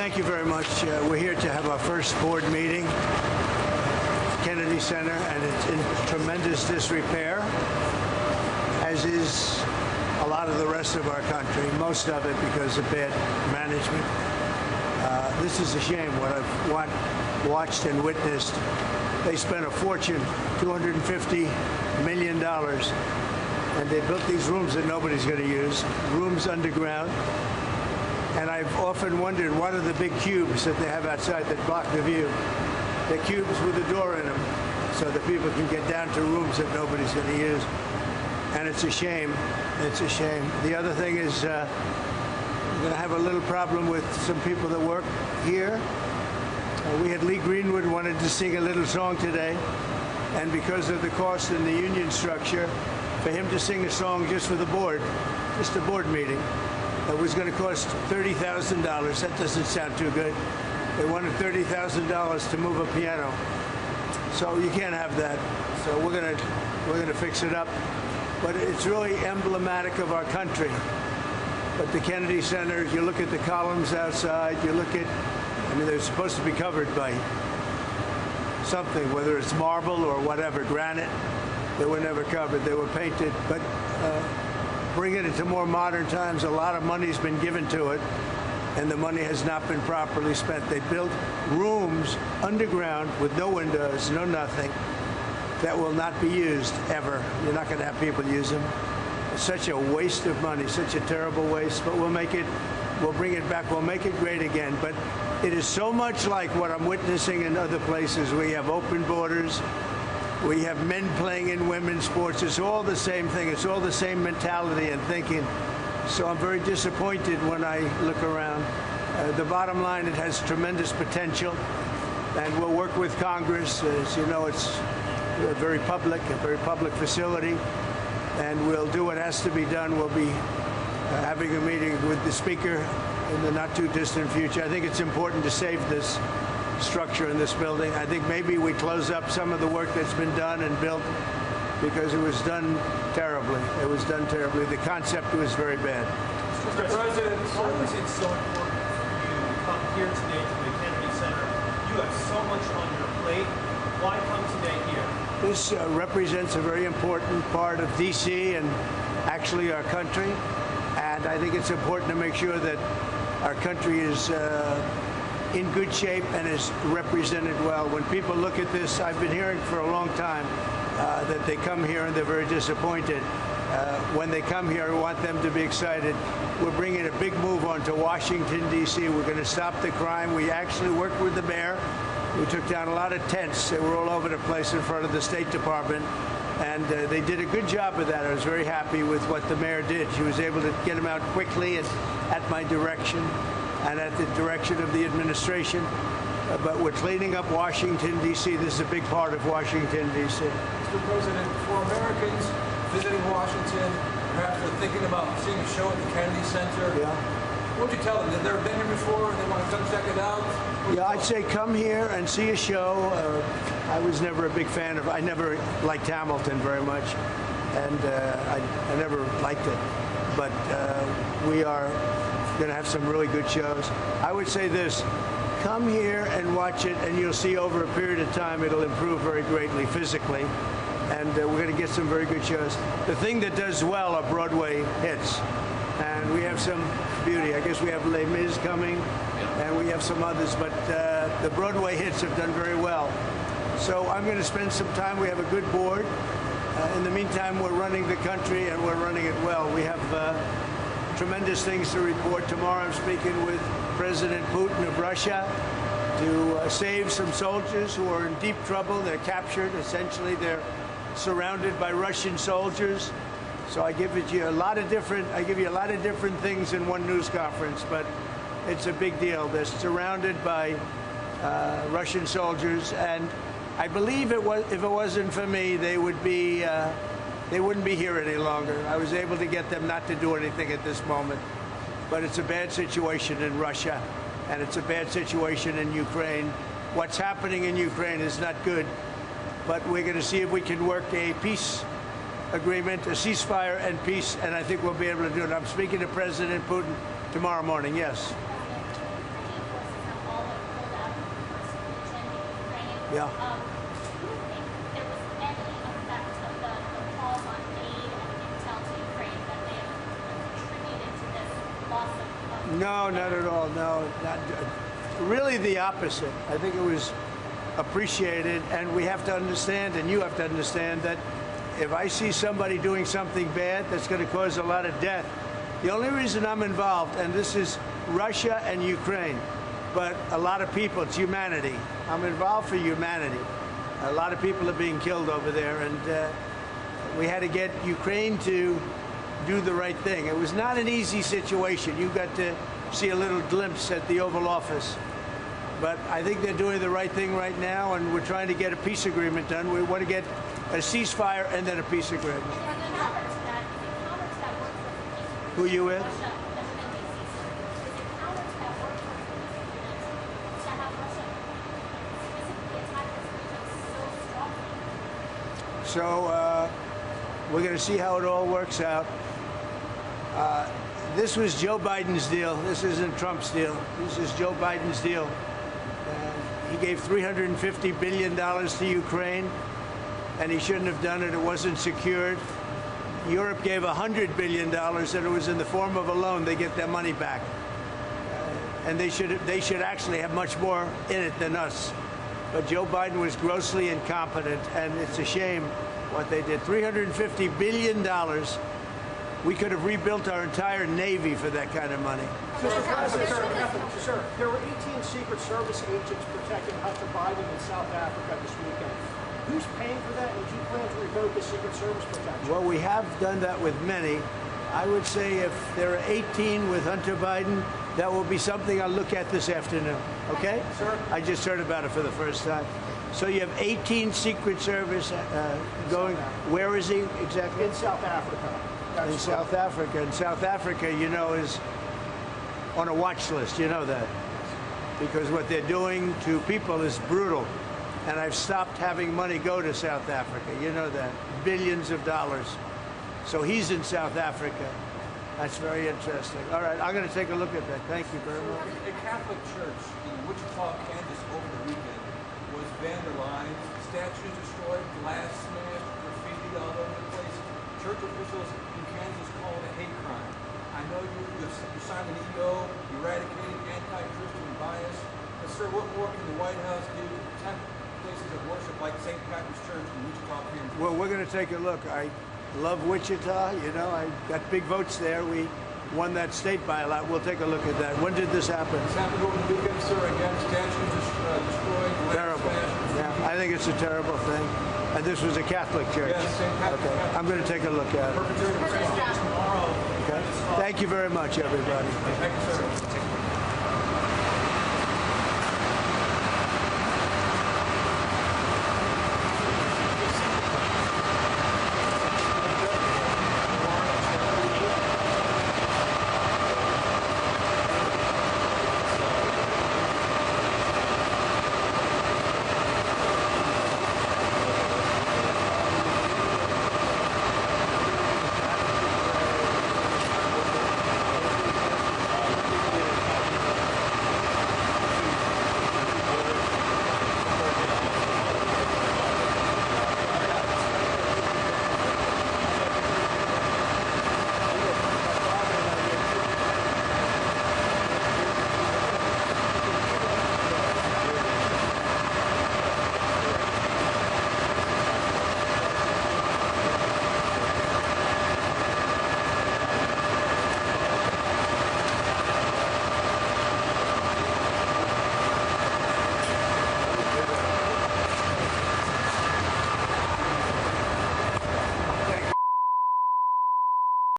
thank you very much. We're here to have our first board meeting, Kennedy Center, and it's in tremendous disrepair, as is a lot of the rest of our country, most of it because of bad management. This is a shame what I've watched and witnessed. They spent a fortune, $250 million, and they built these rooms that nobody's going to use, rooms underground. And I've often wondered, what are the big cubes that they have outside that block the view? They're cubes with a door in them so that people can get down to rooms that nobody's going to use. And it's a shame. It's a shame. The other thing is we're going to have a little problem with some people that work here. We had Lee Greenwood wanted to sing a little song today, and because of the cost in the union structure, for him to sing a song just for the board, just a board meeting, it was going to cost $30,000. That doesn't sound too good. They wanted $30,000 to move a piano, so you can't have that. So we're gonna fix it up. But it's really emblematic of our country. But the Kennedy Center, you look at the columns outside, you look at, I mean, they're supposed to be covered by something, whether it's marble or whatever, granite. They were never covered. They were painted. But bringing it to more modern times, a lot of money's been given to it, and the money has not been properly spent. They built rooms underground with no windows, no nothing, that will not be used ever. You're not going to have people use them. It's such a waste of money, such a terrible waste, but we'll bring it back, we'll make it great again. But it is so much like what I'm witnessing in other places. We have open borders. We have men playing in women's sports. It's all the same thing. It's all the same mentality and thinking. So I'm very disappointed when I look around. The bottom line, it has tremendous potential, and we'll work with Congress. As you know, it's a very public facility, and we'll do what has to be done. We'll be having a meeting with the Speaker in the not-too-distant future. I think it's important to save this structure in this building. I think maybe we close up some of the work that's been done and built, because it was done terribly. It was done terribly. The concept was very bad. Mr. President, why was it so important for you to come here today to the Kennedy Center? You have so much on your plate. Why come today here? This represents a very important part of D.C. and actually our country. And I think it's important to make sure that our country is in good shape and is represented well. When people look at this, I've been hearing for a long time that they come here and they're very disappointed. When they come here, I want them to be excited. We're bringing a big move onto Washington, D.C. We're going to stop the crime. We actually worked with the mayor. We took down a lot of tents. They were all over the place in front of the State Department, and they did a good job of that. I was very happy with what the mayor did. She was able to get them out quickly at my direction and at the direction of the administration. But we're cleaning up Washington, D.C. This is a big part of Washington, D.C. Mr. President, for Americans visiting Washington, perhaps they're thinking about seeing a show at the Kennedy Center. Yeah. What would you tell them? They've never been here before, they want to come check it out? Yeah, I'd say come here and see a show. I was never a big fan of, I never liked Hamilton very much, and I never liked it. But we are going to have some really good shows. I would say this, come here and watch it, and you'll see over a period of time it'll improve very greatly physically, and we're going to get some very good shows. The thing that does well are Broadway hits, and we have some beauty. I guess we have Les Mis coming, and we have some others, but the Broadway hits have done very well. So I'm going to spend some time. We have a good board. In the meantime, we're running the country, and we're running it well. We have tremendous things to report. Tomorrow I'm speaking with President Putin of Russia to save some soldiers who are in deep trouble. They're captured. Essentially, they're surrounded by Russian soldiers. So I give you a lot of different things in one news conference, but it's a big deal. They're surrounded by Russian soldiers, and I believe if it wasn't for me, they wouldn't be here any longer. I was able to get them not to do anything at this moment. But it's a bad situation in Russia, and it's a bad situation in Ukraine. What's happening in Ukraine is not good, but we're going to see if we can work a peace agreement, a ceasefire and peace, and I think we'll be able to do it. I'm speaking to President Putin tomorrow morning, yes. Yeah. Do you think there was any effect of the calls on aid and intel to Ukraine that may have contributed to this loss of No, not at all. No, not, really the opposite. I think it was appreciated, and we have to understand, and you have to understand, that if I see somebody doing something bad that's going to cause a lot of death, the only reason I'm involved, and this is Russia and Ukraine, but a lot of people, it's humanity. I'm involved for humanity. A lot of people are being killed over there, and we had to get Ukraine to do the right thing. It was not an easy situation. You got to see a little glimpse at the Oval Office. But I think they're doing the right thing right now, and we're trying to get a peace agreement done. We want to get a ceasefire and then a peace agreement. Who you with? So we're going to see how it all works out. This was Joe Biden's deal. This isn't Trump's deal. This is Joe Biden's deal. He gave $350 billion to Ukraine, and he shouldn't have done it. It wasn't secured. Europe gave $100 billion, and it was in the form of a loan. They get their money back. And they should actually have much more in it than us. But Joe Biden was grossly incompetent, and it's a shame what they did. $350 billion. We could have rebuilt our entire Navy for that kind of money. Mr. President, sir, there were 18 Secret Service agents protecting Hunter Biden in South Africa this weekend. Who's paying for that, and do you plan to revoke the Secret Service protection? Well, we have done that with many. I would say if there are 18 with Hunter Biden, that will be something I'll look at this afternoon, okay? Sir? I just heard about it for the first time. So you have 18 Secret Service going, where is he exactly? In South Africa. In South Africa. And South Africa, you know, is on a watch list. You know that. Because what they're doing to people is brutal. And I've stopped having money go to South Africa. You know that. Billions of dollars. So he's in South Africa. That's very interesting. All right, I'm going to take a look at that. Thank you very much. A Catholic church in Wichita, Kansas over the weekend was vandalized, statues destroyed, glass smashed, graffiti all over the place. Church officials in Kansas call it a hate crime. I know you signed an EO eradicating anti-Christian bias. But sir, what more can the White House do to protect places of worship like St. Patrick's Church in Wichita, Kansas? Well, we're going to take a look. I love Wichita. You know, I got big votes there. We won that state by a lot. We'll take a look at that. When did this happen? This happened over the weekend, sir. Again, statues destroyed. Terrible. Yeah, I think it's a terrible thing. And this was a Catholic church. Yes, St. Patrick's. Okay, I'm going to take a look at it. Tomorrow. Okay. Thank you very much, everybody. Thank you, sir.